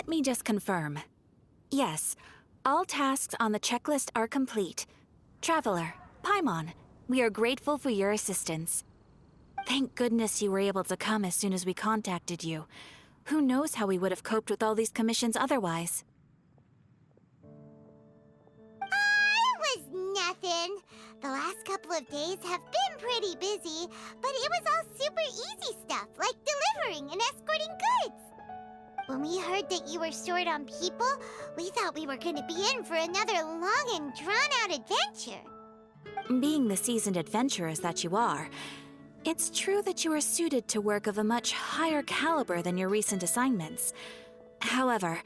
Let me just confirm. Yes, all tasks on the checklist are complete. Traveler, Pаймон, we are grateful for your assistance. Thank goodness you were able to come as soon as we contacted you. Who knows how we would have coped with all these commissions otherwise? It was nothing. The last couple of days have been pretty busy, but it was all super easy stuff, like delivering and escorting goods. When we heard that you were short on people, we thought we were going to be in for another long and drawn-out adventure. Being the seasoned adventurers that you are, it's true that you are suited to work of a much higher caliber than your recent assignments. However,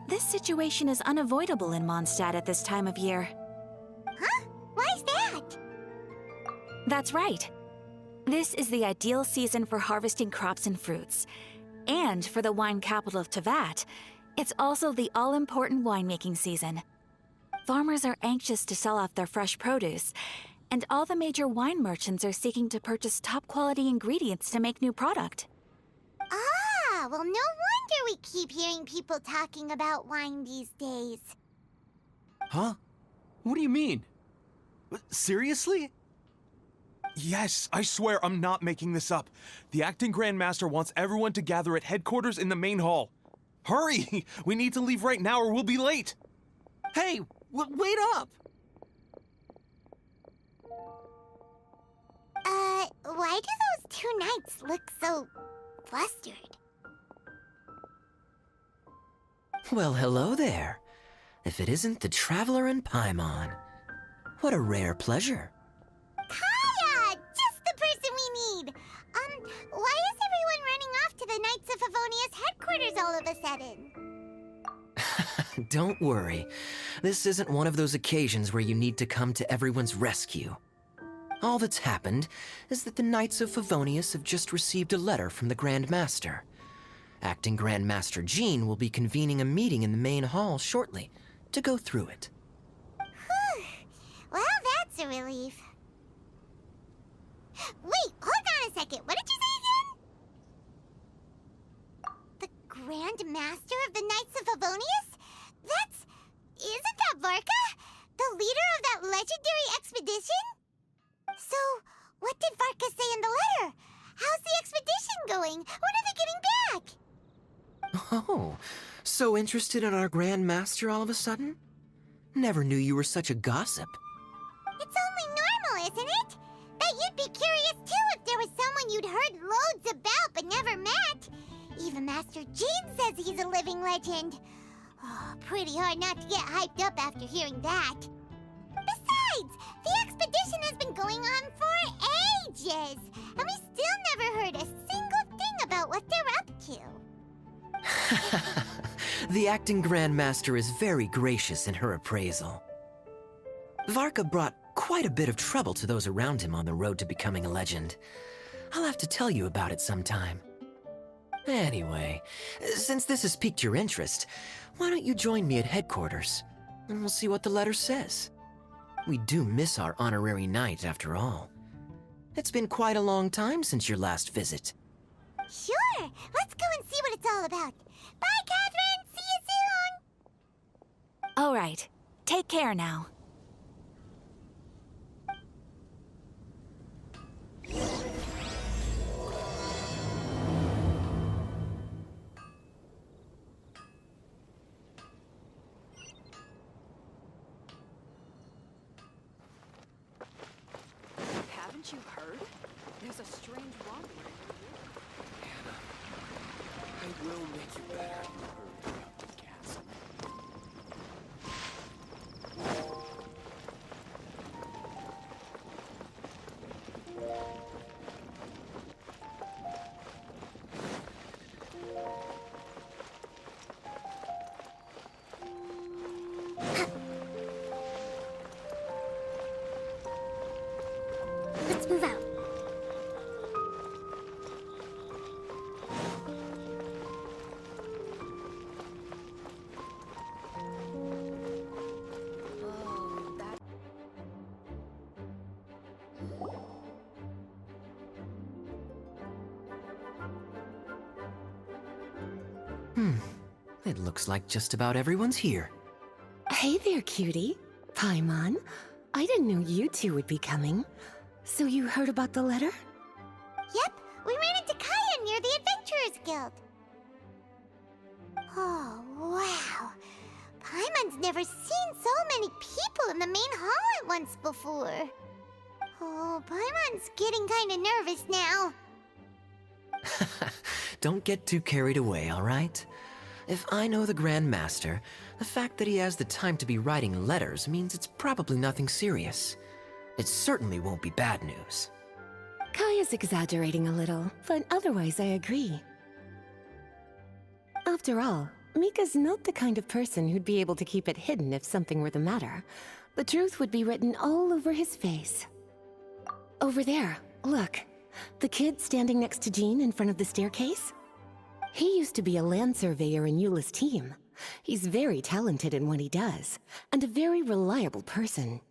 this situation is unavoidable in Mondstadt at this time of year. Huh? Why is that? That's right. This is the ideal season for harvesting crops and fruits. And for the wine capital of Teyvat, it's also the all-important winemaking season. Farmers are anxious to sell off their fresh produce, and all the major wine merchants are seeking to purchase top-quality ingredients to make new product. Ah, well, no wonder we keep hearing people talking about wine these days. Huh? What do you mean? Seriously? Yes, I swear I'm not making this up. The acting Grand Master wants everyone to gather at headquarters in the main hall. Hurry! We need to leave right now or we'll be late! Hey, wait up! Why do those two knights look so flustered? Well, hello there. If it isn't the Traveler and Pаймon. What a rare pleasure. Kaya! Just the person we need! Why is everyone running off to the Knights of Favonia's headquarters all of a sudden? Don't worry. This isn't one of those occasions where you need to come to everyone's rescue. All that's happened is that the Knights of Favonius have just received a letter from the Grand Master. Acting Grand Master Jean will be convening a meeting in the main hall shortly to go through it. Whew. Well, that's a relief. Wait, hold on a second. What did you say again? The Grand Master of the Knights of Favonius? Isn't that Varka? The leader of that legendary expedition? So, what did Varka say in the letter? How's the expedition going? When are they getting back? Oh, so interested in our Grand Master all of a sudden? Never knew you were such a gossip. It's only normal, isn't it? That you'd be curious too if there was someone you'd heard loads about but never met. Even Master Jean says he's a living legend. Oh, pretty hard not to get hyped up after hearing that. Besides, the expedition has been going on for ages, and we still never heard a single thing about what they're up to. The acting Grand Master is very gracious in her appraisal. Varka brought quite a bit of trouble to those around him on the road to becoming a legend. I'll have to tell you about it sometime. Anyway, since this has piqued your interest, why don't you join me at headquarters, and we'll see what the letter says. We do miss our honorary knight, after all. It's been quite a long time since your last visit. Sure, let's go and see what it's all about. Bye, Catherine! See you soon! All right, take care now. Haven't you heard? There's a strange robbery. Anna, I will make you better. You heard about the castle. Let's move out. Oh, that. It looks like just about everyone's here. Hey there, cutie. Paimon. I didn't know you two would be coming. So you heard about the letter? Yep, we ran into Kaya near the Adventurers Guild. Oh, wow. Paimon's never seen so many people in the main hall at once before. Oh, Paimon's getting kinda nervous now. Don't get too carried away, all right? If I know the Grand Master, the fact that he has the time to be writing letters means it's probably nothing serious. It certainly won't be bad news. Kaya's exaggerating a little, but otherwise I agree. After all, Mika's not the kind of person who'd be able to keep it hidden if something were the matter. The truth would be written all over his face. Over there, look. The kid standing next to Jean in front of the staircase? He used to be a land surveyor in Eula's team. He's very talented in what he does, and a very reliable person.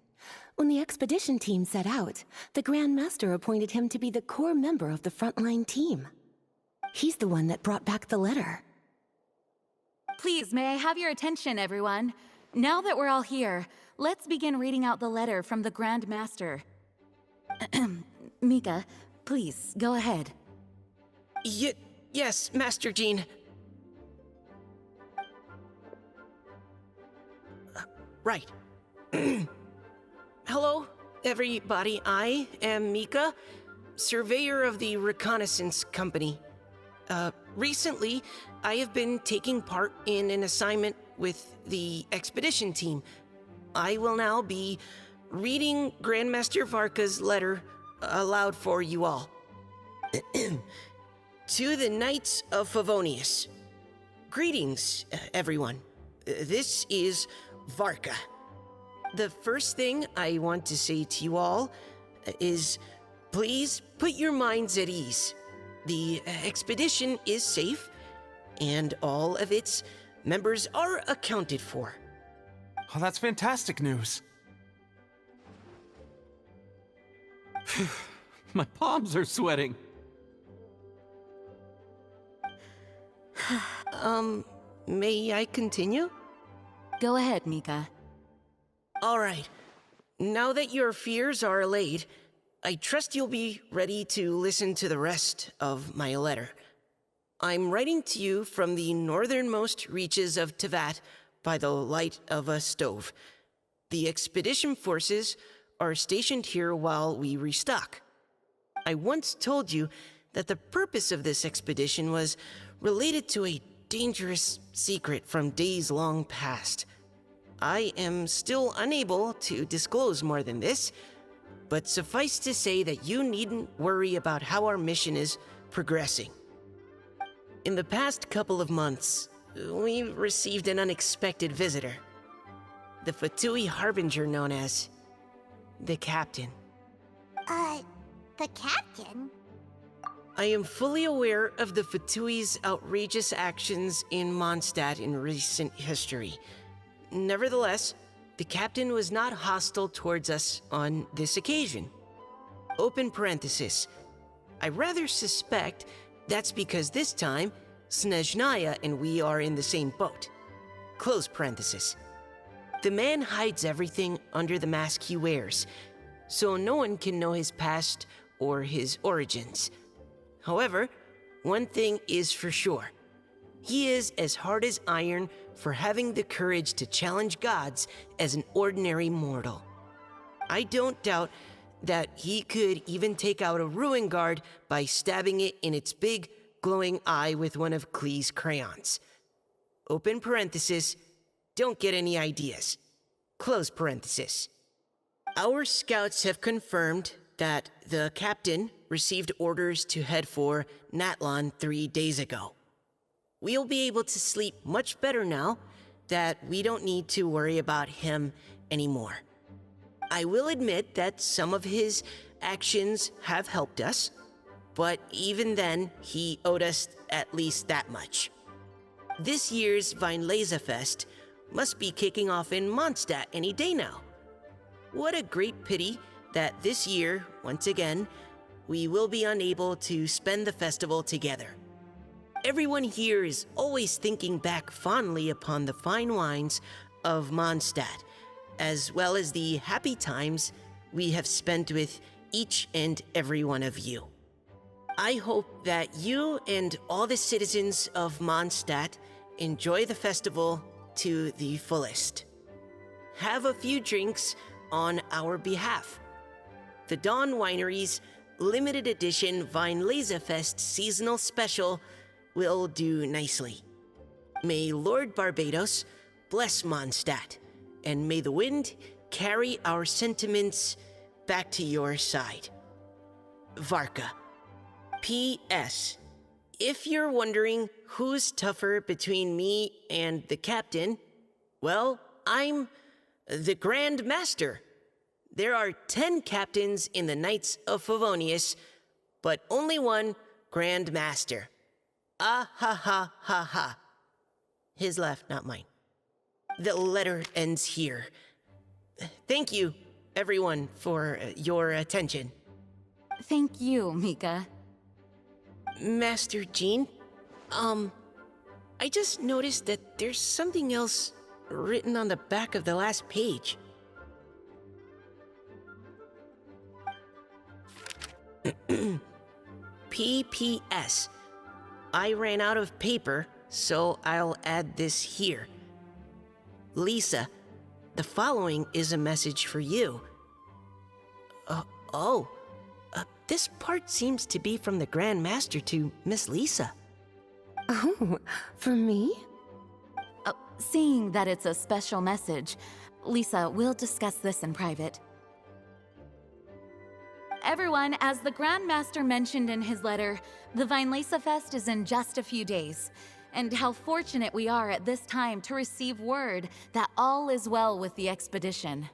When the expedition team set out, the Grand Master appointed him to be the core member of the frontline team. He's the one that brought back the letter. Please, may I have your attention, everyone? Now that we're all here, let's begin reading out the letter from the Grand Master. Mika, please, go ahead. Yes, Master Jean. Right. Hello, everybody. I am Mika, surveyor of the Reconnaissance Company. Recently, I have been taking part in an assignment with the expedition team. I will now be reading Grandmaster Varka's letter aloud for you all. To the Knights of Favonius. Greetings, everyone. This is Varka. The first thing I want to say to you all is please put your minds at ease. The expedition is safe, and all of its members are accounted for. Oh, that's fantastic news. My palms are sweating. May I continue? Go ahead, Mika. All right. Now that your fears are allayed, I trust you'll be ready to listen to the rest of my letter. I'm writing to you from the northernmost reaches of Tevat by the light of a stove. The expedition forces are stationed here while we restock. I once told you that the purpose of this expedition was related to a dangerous secret from days long past. I am still unable to disclose more than this, but suffice to say that you needn't worry about how our mission is progressing. In the past couple of months, we received an unexpected visitor. The Fatui Harbinger known as the Captain. The Captain? I am fully aware of the Fatui's outrageous actions in Mondstadt in recent history. Nevertheless, the Captain was not hostile towards us on this occasion. Open parenthesis. I rather suspect that's because this time, Snezhnaya and we are in the same boat. Close parenthesis. The man hides everything under the mask he wears, so no one can know his past or his origins. However, one thing is for sure. He is as hard as iron for having the courage to challenge gods as an ordinary mortal. I don't doubt that he could even take out a ruin guard by stabbing it in its big, glowing eye with one of Klee's crayons. Open parenthesis, don't get any ideas. Close parenthesis. Our scouts have confirmed that the captain received orders to head for Natlon 3 days ago. We'll be able to sleep much better now that we don't need to worry about him anymore. I will admit that some of his actions have helped us, but even then, he owed us at least that much. This year's Weinlesefest must be kicking off in Mondstadt any day now. What a great pity that this year, once again, we will be unable to spend the festival together. everyone here is always thinking back fondly upon the fine wines of Mondstadt, as well as the happy times we have spent with each and every one of you. I hope that you and all the citizens of Mondstadt enjoy the festival to the fullest. Have a few drinks on our behalf. The Dawn Winery's limited edition Weinlesefest seasonal special will do nicely. May Lord Barbados bless Mondstadt, and may the wind carry our sentiments back to your side. Varka. P.S. If you're wondering who's tougher between me and the captain, well, I'm the Grand Master. There are 10 captains in the Knights of Favonius, but only one Grand Master. Ah ha ha ha ha. His laugh, not mine. The letter ends here. Thank you, everyone, for your attention. Thank you, Mika. Master Jean, I just noticed that there's something else written on the back of the last page. P.P.S. I ran out of paper, so I'll add this here. Lisa, the following is a message for you. This part seems to be from the Grand Master to Miss Lisa. Oh, for me? Seeing that it's a special message, Lisa, we'll discuss this in private. Everyone, as the Grand Master mentioned in his letter, the Weinlesefest is in just a few days. And how fortunate we are at this time to receive word that all is well with the expedition.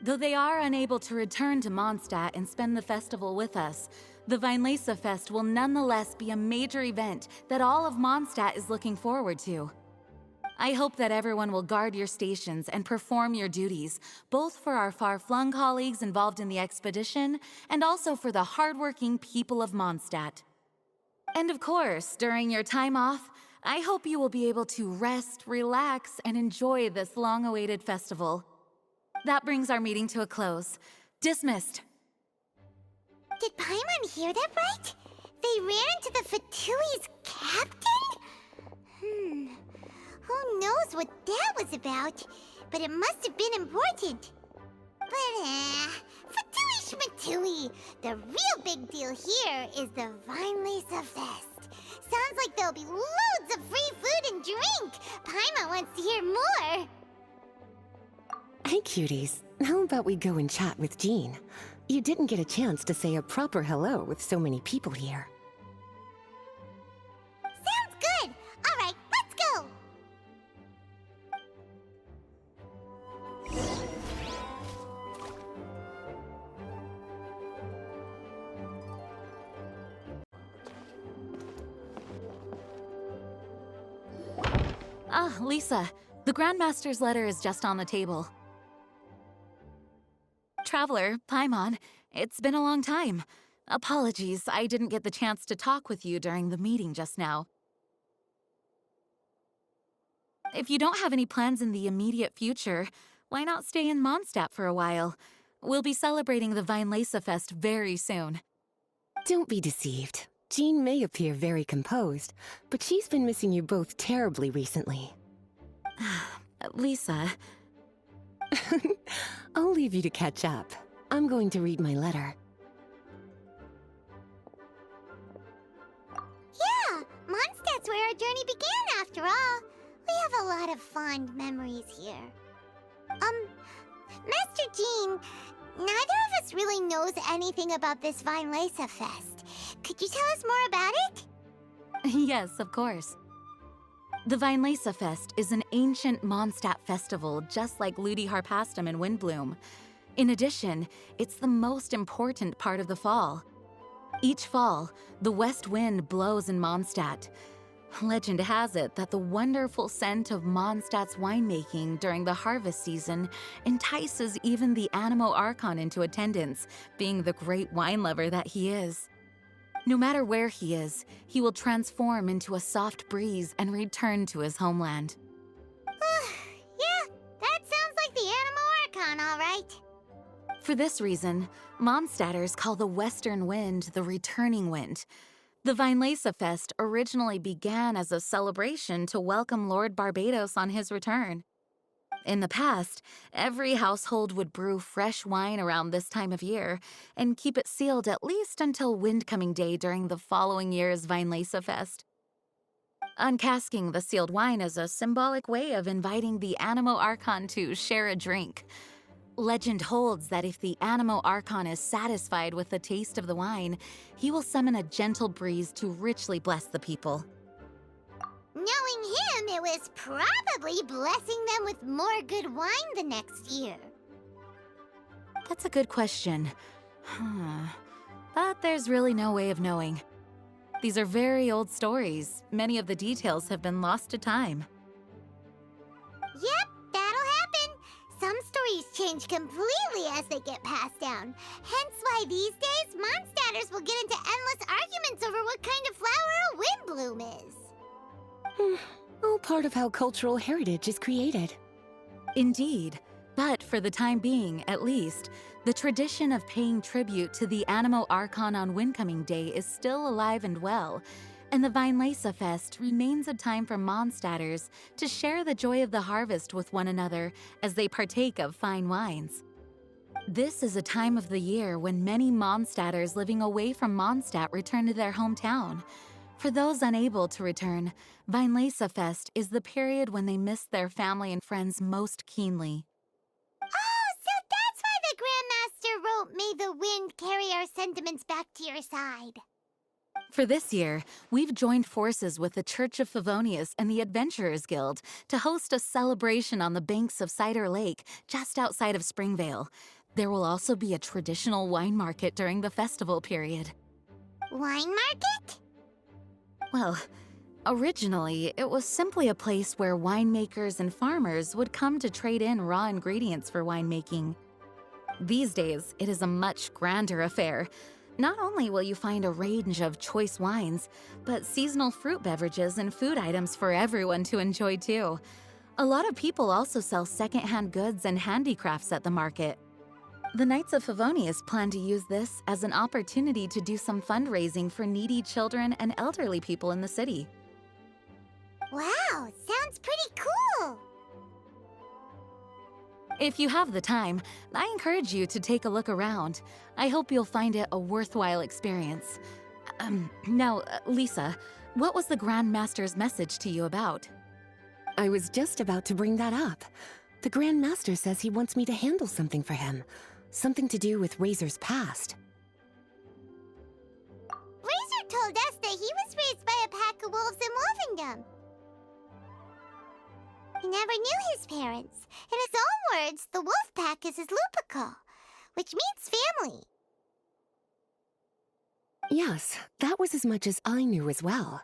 Though they are unable to return to Mondstadt and spend the festival with us, the Weinlesefest will nonetheless be a major event that all of Mondstadt is looking forward to. I hope that everyone will guard your stations and perform your duties, both for our far-flung colleagues involved in the expedition and also for the hardworking people of Mondstadt. And of course, during your time off, I hope you will be able to rest, relax, and enjoy this long-awaited festival. That brings our meeting to a close. Dismissed. Did Paimon hear that right? They ran into the Fatui's captain? Who knows what that was about? But it must have been important. But, Fatui Schmatui! The real big deal here is the Weinlesefest. Sounds like there'll be loads of free food and drink! Paimon wants to hear more! Hey, cuties. How about we go and chat with Jean? You didn't get a chance to say a proper hello with so many people here. Sounds good! Alright, let's go! Ah, Lisa, the Grandmaster's letter is just on the table. Traveler, Pаймon, it's been a long time. Apologies, I didn't get the chance to talk with you during the meeting just now. If you don't have any plans in the immediate future, why not stay in Mondstadt for a while? We'll be celebrating the Weinlesefest very soon. Don't be deceived. Jean may appear very composed, but she's been missing you both terribly recently. Lisa... I'll leave you to catch up. I'm going to read my letter. Yeah, Mondstadt's where our journey began after all. We have a lot of fond memories here. Master Jean, neither of us really knows anything about this Weinlesefest. Could you tell us more about it? Yes, of course. The Weinlesefest is an ancient Mondstadt festival just like Ludi Harpastum and Windbloom. In addition, it's the most important part of the fall. Each fall, the west wind blows in Mondstadt. Legend has it that the wonderful scent of Mondstadt's winemaking during the harvest season entices even the Animo Archon into attendance, being the great wine lover that he is. No matter where he is, he will transform into a soft breeze and return to his homeland. Yeah, that sounds like the Animo Archon, all right. For this reason, Mondstadters call the Western Wind the Returning Wind. The Weinlese Fest originally began as a celebration to welcome Lord Barbados on his return. In the past, every household would brew fresh wine around this time of year and keep it sealed at least until Windcoming Day during the following year's Weinlese Fest. Uncasking the sealed wine is a symbolic way of inviting the Animo Archon to share a drink. Legend holds that if the Animo Archon is satisfied with the taste of the wine, he will summon a gentle breeze to richly bless the people. Knowing him, it was probably blessing them with more good wine the next year. That's a good question. But there's really no way of knowing. These are very old stories. Many of the details have been lost to time. Yep, that'll happen. Some stories change completely as they get passed down. Hence why these days, Mondstadters will get into endless arguments over what kind of flower a wind bloom is. All part of how cultural heritage is created. Indeed. But for the time being, at least, the tradition of paying tribute to the Animo Archon on Windcoming Day is still alive and well, and the Weinlese Fest remains a time for Mondstadters to share the joy of the harvest with one another as they partake of fine wines. This is a time of the year when many Mondstadters living away from Mondstadt return to their hometown. For those unable to return, Weinlese Fest is the period when they miss their family and friends most keenly. Oh, so that's why the Grandmaster wrote, "May the wind carry our sentiments back to your side." For this year, we've joined forces with the Church of Favonius and the Adventurers Guild to host a celebration on the banks of Cider Lake, just outside of Springvale. There will also be a traditional wine market during the festival period. Wine market? Well, originally, it was simply a place where winemakers and farmers would come to trade in raw ingredients for winemaking. These days, it is a much grander affair. Not only will you find a range of choice wines, but seasonal fruit beverages and food items for everyone to enjoy too. A lot of people also sell secondhand goods and handicrafts at the market. The Knights of Favonius plan to use this as an opportunity to do some fundraising for needy children and elderly people in the city. Wow, sounds pretty cool. If you have the time, I encourage you to take a look around. I hope you'll find it a worthwhile experience. Now, Lisa, what was the Grand Master's message to you about? I was just about to bring that up. The Grand Master says he wants me to handle something for him. Something to do with Razor's past. Razor told us that he was raised by a pack of wolves in Wolvendom. He never knew his parents. In his own words, the wolf pack is his lupical, which means family. Yes, that was as much as I knew as well.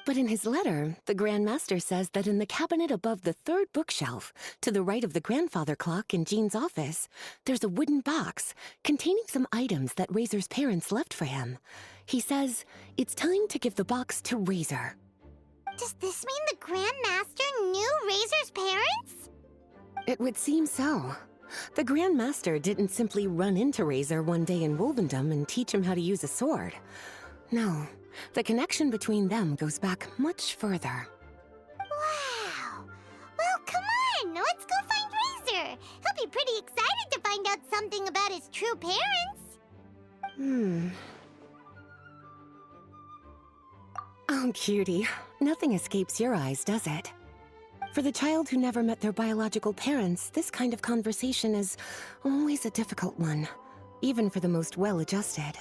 But in his letter, the Grand Master says that in the cabinet above the third bookshelf, to the right of the grandfather clock in Jean's office, there's a wooden box containing some items that Razor's parents left for him. He says it's time to give the box to Razor. Does this mean the Grand Master knew Razor's parents? It would seem so. The Grand Master didn't simply run into Razor one day in Wolvendom and teach him how to use a sword. No, the connection between them goes back much further. Wow! Well, come on! Let's go find Razor! He'll be pretty excited to find out something about his true parents! Oh, cutie. Nothing escapes your eyes, does it? For the child who never met their biological parents, this kind of conversation is always a difficult one, even for the most well-adjusted.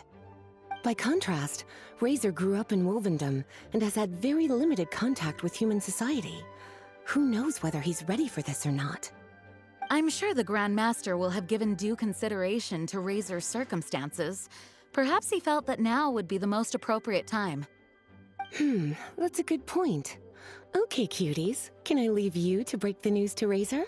By contrast, Razor grew up in Wolvendom and has had very limited contact with human society. Who knows whether he's ready for this or not? I'm sure the Grand Master will have given due consideration to Razor's circumstances. Perhaps he felt that now would be the most appropriate time. That's a good point. Okay, cuties, can I leave you to break the news to Razor?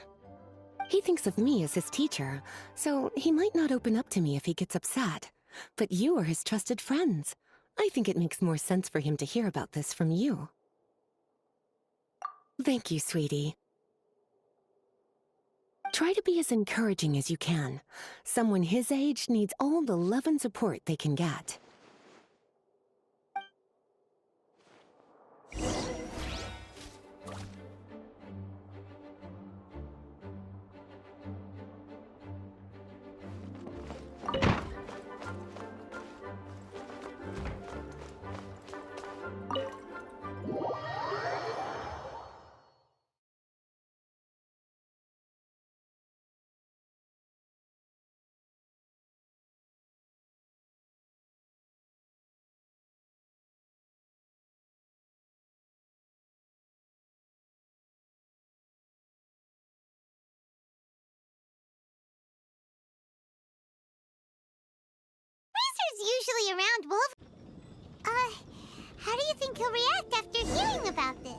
He thinks of me as his teacher, so he might not open up to me if he gets upset. But you are his trusted friends. I think it makes more sense for him to hear about this from you. Thank you, sweetie. Try to be as encouraging as you can. Someone his age needs all the love and support they can get. Usually around Wolf. How do you think he'll react after hearing about this?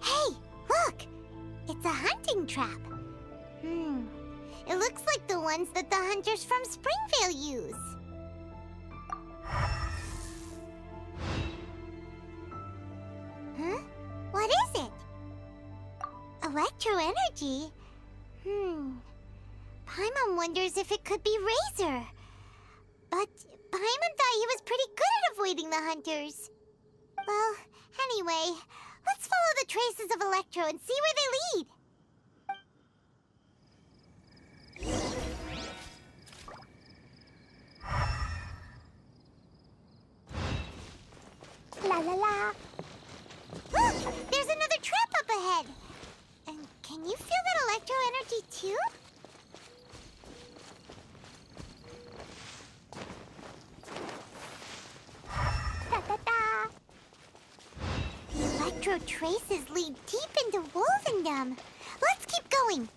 Hey, look! It's a hunting trap. It looks like the ones that the hunters from Springvale use. Huh? What is it? Electro energy? Pаймon wonders if it could be Razor. But Pаймon thought he was pretty good at avoiding the hunters. Well, anyway, let's follow the traces of Electro and see where they lead. La la la. Look! There's another trap up ahead! And can you feel that electro energy too? Da da da! The electro traces lead deep into Wolvendom. Let's keep going!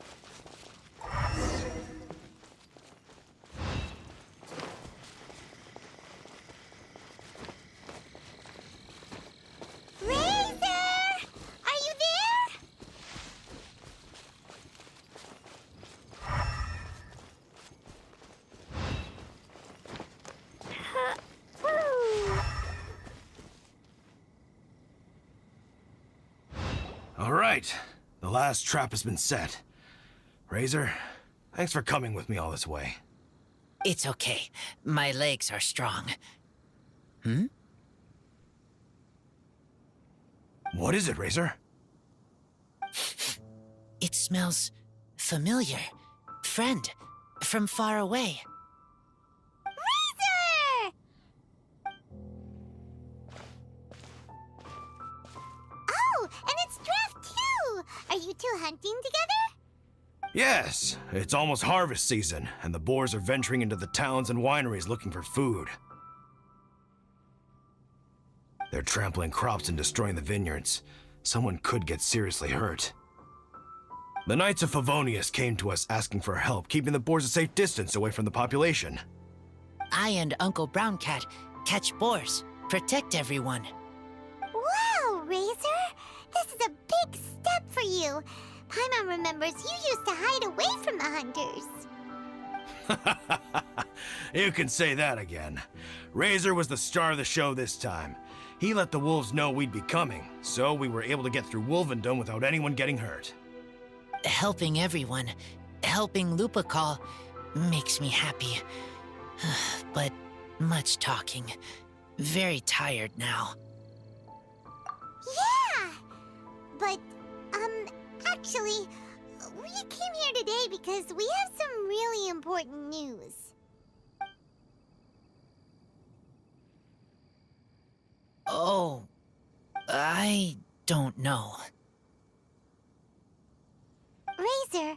All right, the last trap has been set. Razor, thanks for coming with me all this way. It's okay. My legs are strong. What is it, Razor? It smells familiar. Friend, from far away. Razor! Oh, and it's Draft too! Are you two hunting together? Yes, it's almost harvest season, and the boars are venturing into the towns and wineries looking for food. They're trampling crops and destroying the vineyards. Someone could get seriously hurt. The Knights of Favonius came to us asking for help keeping the boars a safe distance away from the population. I and Uncle Brown Cat catch boars, protect everyone. Wow, Razor! This is a big step for you. Paimon remembers you used to hide away from the hunters. You can say that again. Razor was the star of the show this time. He let the wolves know we'd be coming, so we were able to get through Wolvendom without anyone getting hurt. Helping everyone, helping Lupical, makes me happy. But much talking. Very tired now. Yeah! But, actually, we came here today because we have some really important news. Oh, I don't know. Razor,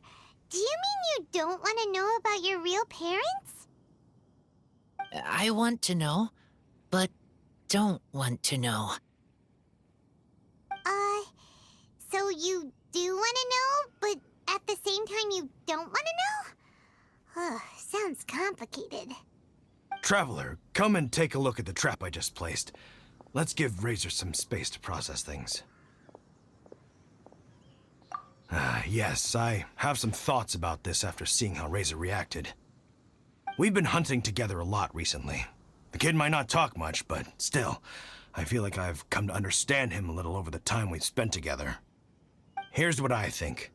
do you mean you don't want to know about your real parents? I want to know, but don't want to know. So you do want to know, but at the same time you don't want to know? Ugh, sounds complicated. Traveler, come and take a look at the trap I just placed. Let's give Razor some space to process things. Yes, I have some thoughts about this after seeing how Razor reacted. We've been hunting together a lot recently. The kid might not talk much, but still, I feel like I've come to understand him a little over the time we've spent together. Here's what I think.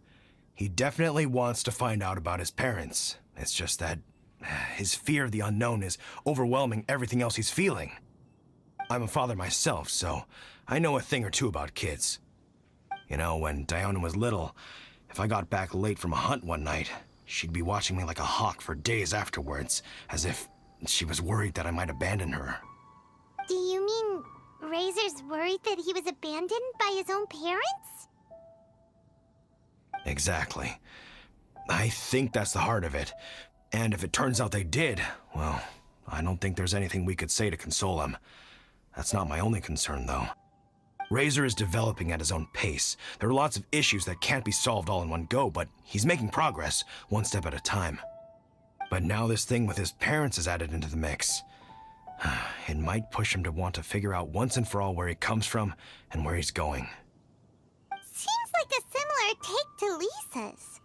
He definitely wants to find out about his parents. It's just that his fear of the unknown is overwhelming everything else he's feeling. I'm a father myself, so I know a thing or two about kids. You know, when Diana was little, if I got back late from a hunt one night, she'd be watching me like a hawk for days afterwards, as if she was worried that I might abandon her. Do you mean Razor's worried that he was abandoned by his own parents? Exactly. I think that's the heart of it. And if it turns out they did, well, I don't think there's anything we could say to console him. That's not my only concern, though. Razor is developing at his own pace. There are lots of issues that can't be solved all in one go, but he's making progress, one step at a time. But now this thing with his parents is added into the mix. It might push him to want to figure out once and for all where he comes from and where he's going. Seems like a similar take to Lisa's.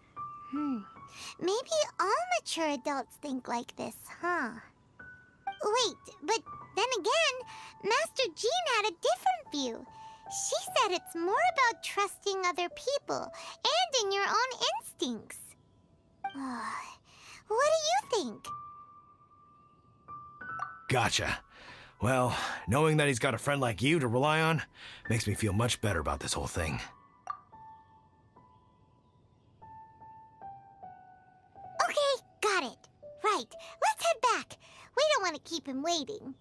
Maybe all mature adults think like this, huh? Wait, but then again, Master Jean had a different view. She said it's more about trusting other people and in your own instincts. What do you think? Gotcha. Well, knowing that he's got a friend like you to rely on makes me feel much better about this whole thing. Okay, got it. Right, let's head back. We don't want to keep him waiting.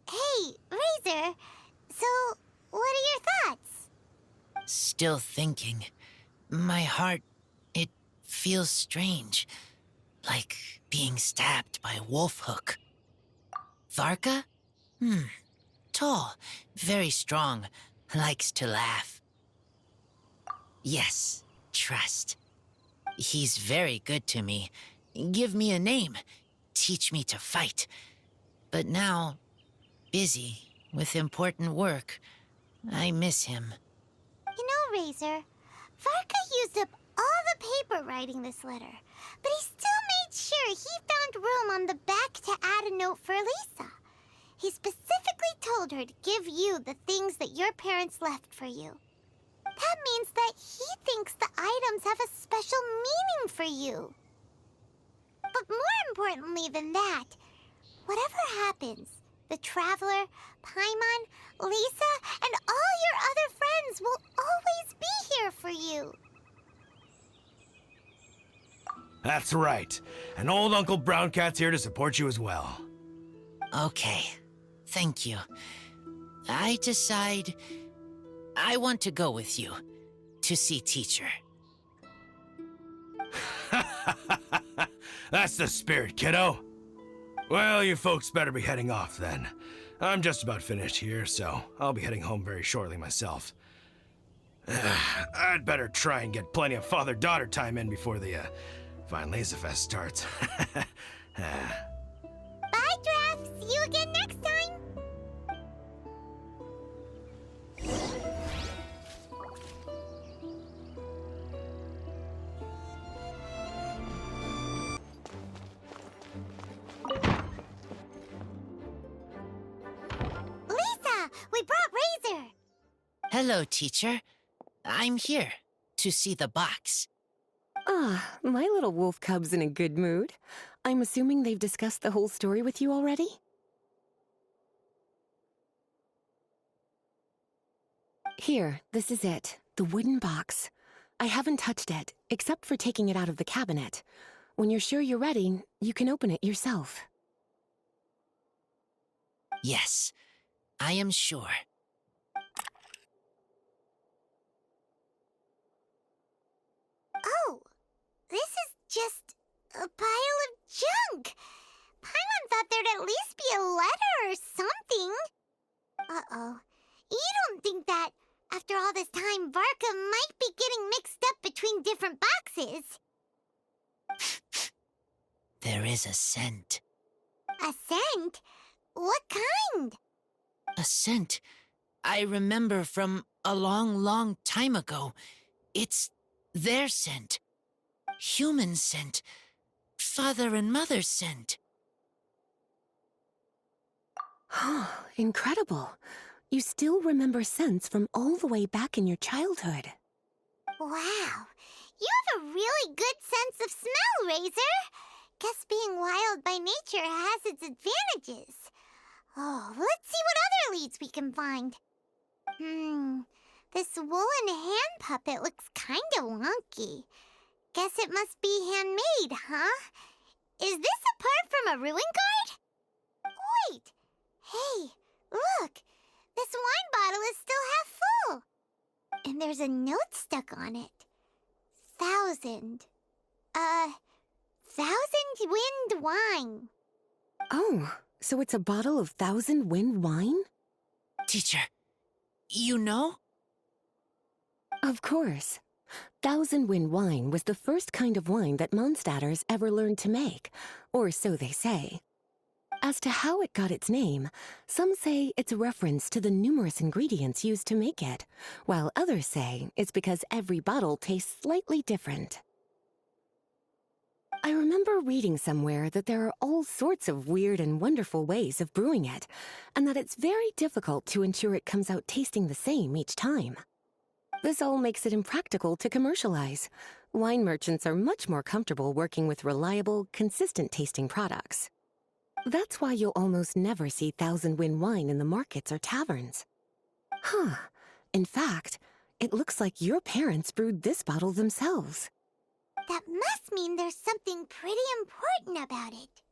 Hey, Razor. So, what are your thoughts? Still thinking. My heart, it feels strange. Like being stabbed by a wolf hook. Varka? Tall, very strong, likes to laugh. Yes, trust. He's very good to me. Give me a name. Teach me to fight. But now, busy with important work. I miss him. You know, Razor, Varka used up all the paper writing this letter, but he still made sure he found room on the back to add a note for Lisa. He specifically told her to give you the things that your parents left for you. That means that he thinks the items have a special meaning for you. But more importantly than that, whatever happens, the Traveler, Pаймon, Lisa, and all your other friends will always be here for you. That's right. And old Uncle Brown Cat's here to support you as well. Okay, thank you. I decide I want to go with you to see teacher. That's the spirit, kiddo. Well, you folks better be heading off then. I'm just about finished here, so I'll be heading home very shortly myself. I'd better try and get plenty of father-daughter time in before the Vine Laser Fest starts. Bye, Draf. See you again next time. Lisa, we brought Razor. Hello, teacher. I'm here to see the box. Ah, my little wolf cub's in a good mood. I'm assuming they've discussed the whole story with you already? Here, this is it. The wooden box. I haven't touched it, except for taking it out of the cabinet. When you're sure you're ready, you can open it yourself. Yes, I am sure. Oh, this is just a pile of junk. Pаймon thought there'd at least be a letter or something. Uh-oh. You don't think that, after all this time, Varka might be getting mixed up between is a scent. A scent? What kind? A scent I remember from a long, long time ago. It's their scent. Human scent. Father and mother's scent. Incredible. You still remember scents from all the way back in your childhood. Wow. You have a really good sense of smell, Razor. Guess being wild by nature has its advantages. Oh, let's see what other leads we can find. This woolen hand puppet looks kinda wonky. Guess it must be handmade, huh? Is this a part from a ruin guard? Wait! Hey, look! This wine bottle is still half full. And there's a note stuck on it. 1,000 wind wine. Oh, so it's a bottle of 1,000 wind wine? Teacher, you know? Of course. 1,000 wind wine was the first kind of wine that Mondstadters ever learned to make, or so they say. As to how it got its name, some say it's a reference to the numerous ingredients used to make it, while others say it's because every bottle tastes slightly different. I remember reading somewhere that there are all sorts of weird and wonderful ways of brewing it, and that it's very difficult to ensure it comes out tasting the same each time. This all makes it impractical to commercialize. Wine merchants are much more comfortable working with reliable, consistent-tasting products. That's why you'll almost never see 1,000 wind wine in the markets or taverns. Huh. In fact, it looks like your parents brewed this bottle themselves. That must mean there's something pretty important about it.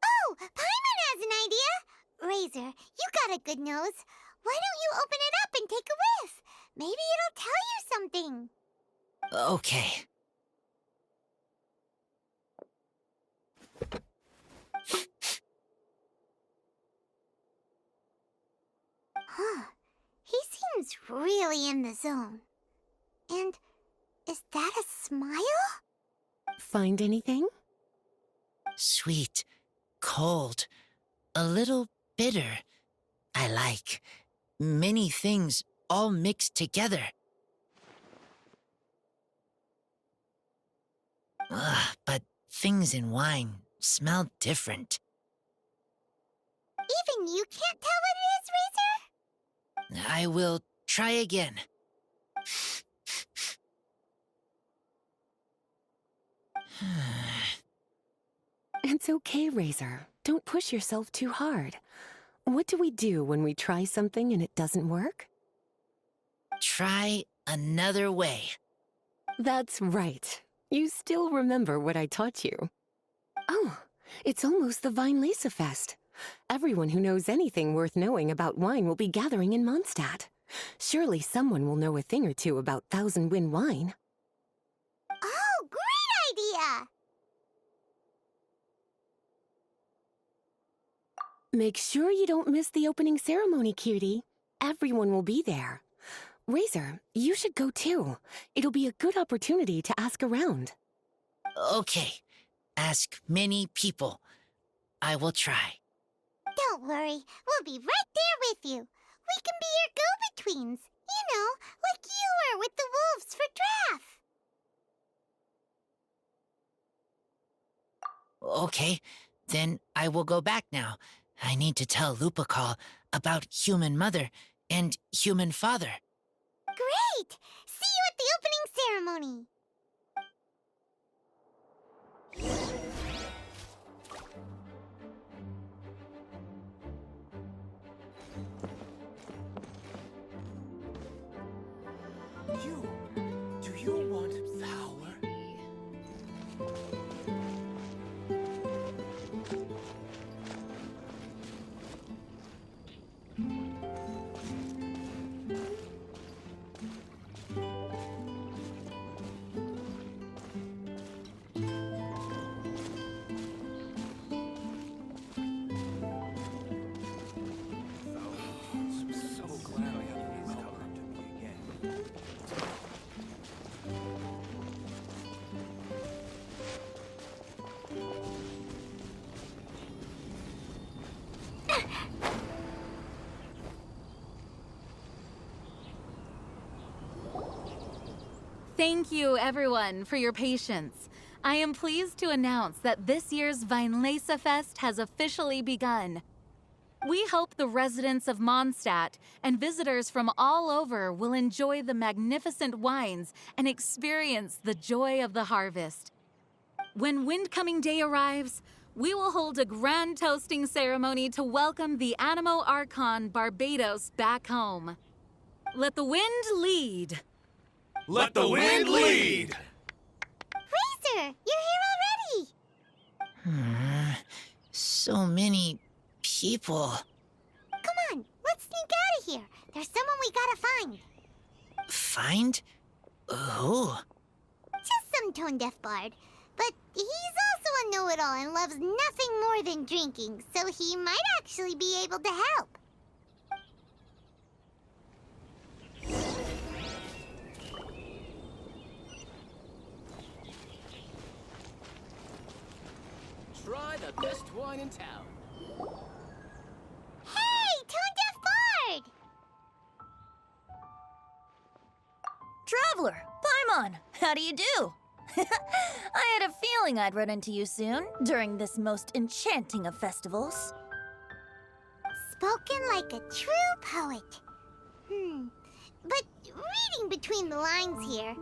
Oh, Pаймon has an idea! Razor, you got a good nose. Why don't you open it up and take a whiff? Maybe it'll tell you something. Okay. Huh. He seems really in the zone. And is that a smile? Find anything? Sweet, cold, a little bitter. I like many things all mixed together. But things in wine smell different. Even you can't tell what it is, Razor? I will try again. It's okay, Razor. Don't push yourself too hard. What do we do when we try something and it doesn't work? Try another way. That's right. You still remember what I taught you. Oh, it's almost the Weinlese Fest. Everyone who knows anything worth knowing about wine will be gathering in Mondstadt. Surely someone will know a thing or two about 1,000 wind wine. Oh, great idea! Make sure you don't miss the opening ceremony, cutie. Everyone will be there. Razor, you should go too. It'll be a good opportunity to ask around. Okay. Ask many people. I will try. Don't worry, we'll be right there with you. We can be your go-betweens. You know, like you were with the wolves for Draff. Okay, then I will go back now. I need to tell Lupacall about human mother and human father. Great! See you at the opening ceremony. Do you want power? I'm so glad I have these covered to me again. Thank you, everyone, for your patience. I am pleased to announce that this year's Weinlese Fest has officially begun. We hope the residents of Mondstadt and visitors from all over will enjoy the magnificent wines and experience the joy of the harvest. When Windcoming Day arrives, we will hold a grand toasting ceremony to welcome the Animo Archon Barbados back home. Let the wind lead. Let the wind lead! Razor, you're here already! So many people. Come on, let's sneak out of here. There's someone we gotta find. Find? Who? Just some tone-deaf bard. But he's also a know-it-all and loves nothing more than drinking, so he might actually be able to help. Try the best wine in town. Hey, tone-deaf bard! Traveler, Pаймon, how do you do? I had a feeling I'd run into you soon, during this most enchanting of festivals. Spoken like a true poet. But reading between the lines here,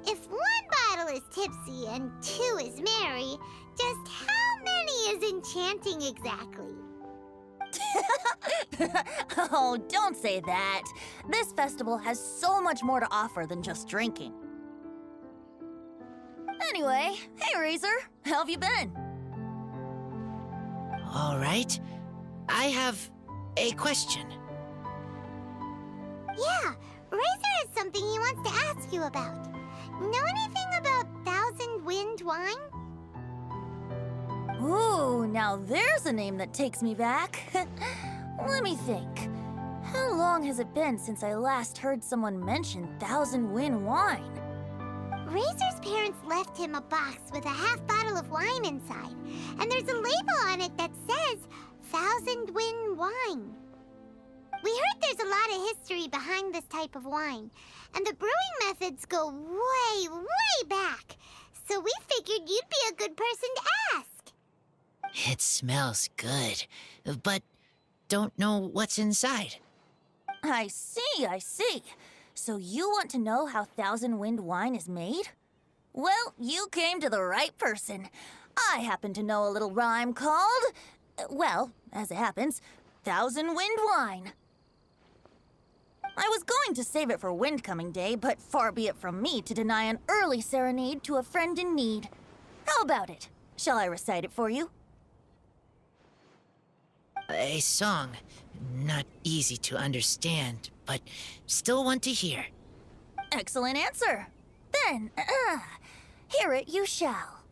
if one bottle is tipsy and two is merry, just how many is enchanting exactly? Oh, don't say that. This festival has so much more to offer than just drinking. Anyway, hey Razor, how have you been? All right. I have a question. Yeah, Razor has something he wants to ask you about. Know anything about Thousand Wind wine? Ooh, now there's a name that takes me back. Let me think. How long has it been since I last heard someone mention Thousand Wind wine? Razor's parents left him a box with a half bottle of wine inside, and there's a label on it that says Thousand Wind wine. We heard there's a lot of history behind this type of wine, and the brewing methods go way, way back, so we figured you'd be a good person to ask. It smells good, but don't know what's inside. I see. So you want to know how Thousand Wind wine is made? Well, you came to the right person. I happen to know a little rhyme called, well, as it happens, Thousand Wind wine. I was going to save it for Windcoming Day, but far be it from me to deny an early serenade to a friend in need. How about it? Shall I recite it for you? A song. Not easy to understand, but still want to hear. Excellent answer. Then, hear it you shall.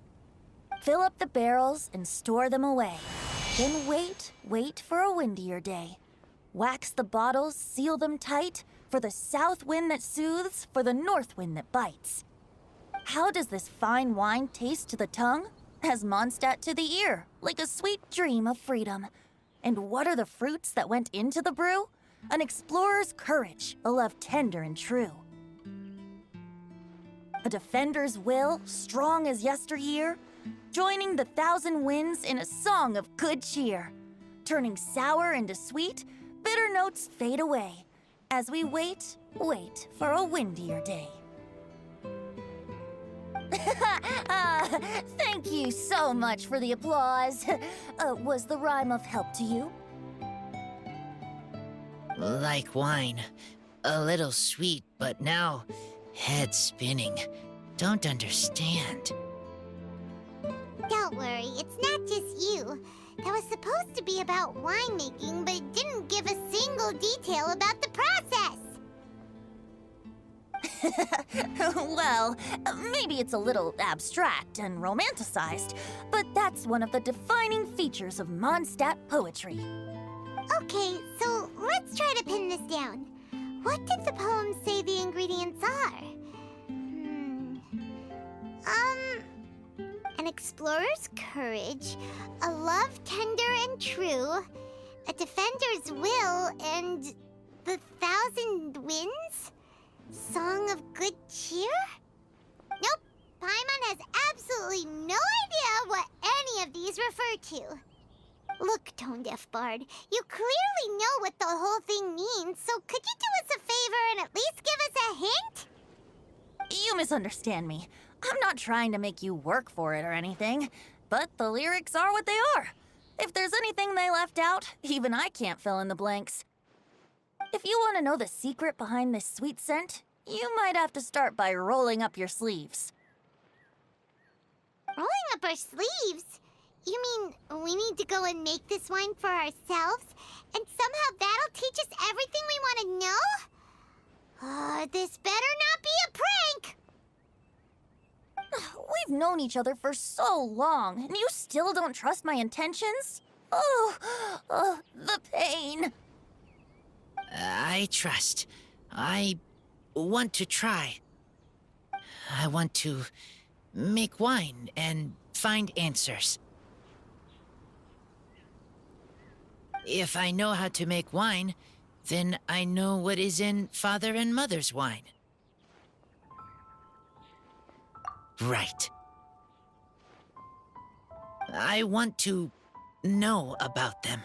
Fill up the barrels and store them away. Then wait for a windier day. Wax the bottles, seal them tight, for the south wind that soothes, for the north wind that bites. How does this fine wine taste to the tongue? As Mondstadt to the ear, like a sweet dream of freedom. And what are the fruits that went into the brew? An explorer's courage, a love tender and true. A defender's will, strong as yesteryear, joining the thousand winds in a song of good cheer. Turning sour into sweet, bitter notes fade away, as we wait for a windier day. Thank you so much for the applause. Was the rhyme of help to you? Like wine. A little sweet, but now head spinning. Don't understand. Don't worry, it's not just you. That was supposed to be about winemaking, but it didn't give a single detail about the process. Well, maybe it's a little abstract and romanticized, but that's one of the defining features of Mondstadt poetry. Okay, so let's try to pin this down. What did the poem say the ingredients are? An explorer's courage, a love tender and true, a defender's will, and the thousand winds? Song of good cheer? Paimon has absolutely no idea what any of these refer to. Look, tone-deaf bard, you clearly know what the whole thing means, so could you do us a favor and at least give us a hint? You misunderstand me. I'm not trying to make you work for it or anything, but the lyrics are what they are. If there's anything they left out, even I can't fill in the blanks. If you want to know the secret behind this sweet scent, you might have to start by rolling up your sleeves. Rolling up our sleeves? You mean we need to go and make this wine for ourselves? And somehow that'll teach us everything we want to know? This better not be a prank! We've known each other for so long, and you still don't trust my intentions? Oh, the pain. I trust. I want to try. I want to make wine and find answers. If I know how to make wine, then I know what is in Father and Mother's wine. Right. I want to know about them.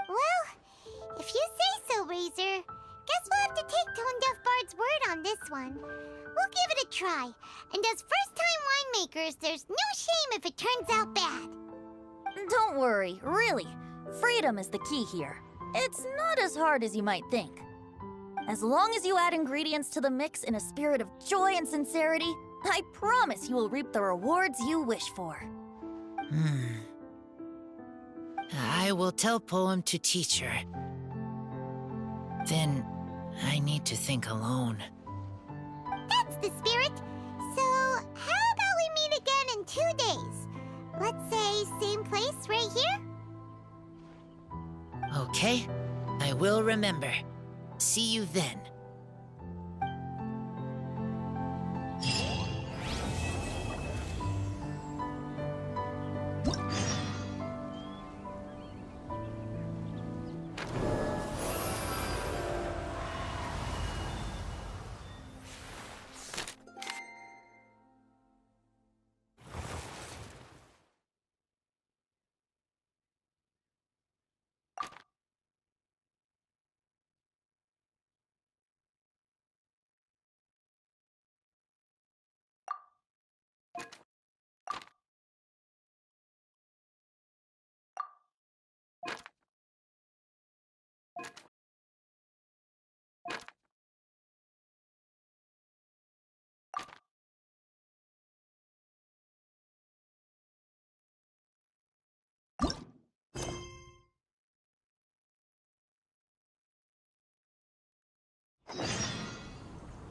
Well, if you say so, Razor, guess we'll have to take Tone-Deaf Bard's word on this one. We'll give it a try, and as first-time winemakers, there's no shame if it turns out bad. Don't worry, really. Freedom is the key here. It's not as hard as you might think. As long as you add ingredients to the mix in a spirit of joy and sincerity, I promise you will reap the rewards you wish for. I will tell Poem to teach her. Then I need to think alone. That's the spirit. So, how about we meet again in 2 days? Let's say same place right here? Okay, I will remember. See you then.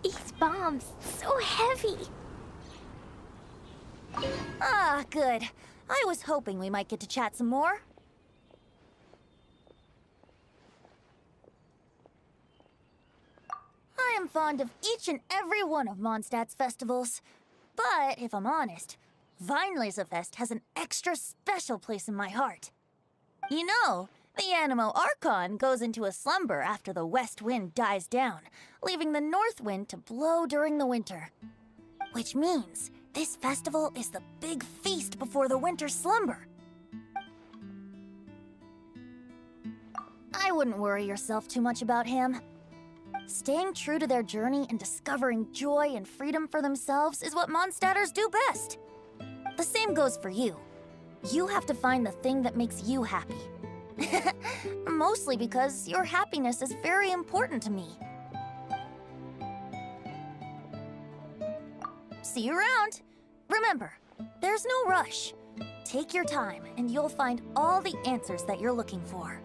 These bombs, so heavy. Ah, good. I was hoping we might get to chat some more. I am fond of each and every one of Mondstadt's festivals. But, if I'm honest, Vinelasafest has an extra special place in my heart. You know, the Animo Archon goes into a slumber after the west wind dies down, leaving the north wind to blow during the winter. Which means this festival is the big feast before the winter slumber. I wouldn't worry yourself too much about him. Staying true to their journey and discovering joy and freedom for themselves is what Mondstadters do best. The same goes for you. You have to find the thing that makes you happy. Mostly because your happiness is very important to me. See you around. Remember, there's no rush. Take your time and you'll find all the answers that you're looking for.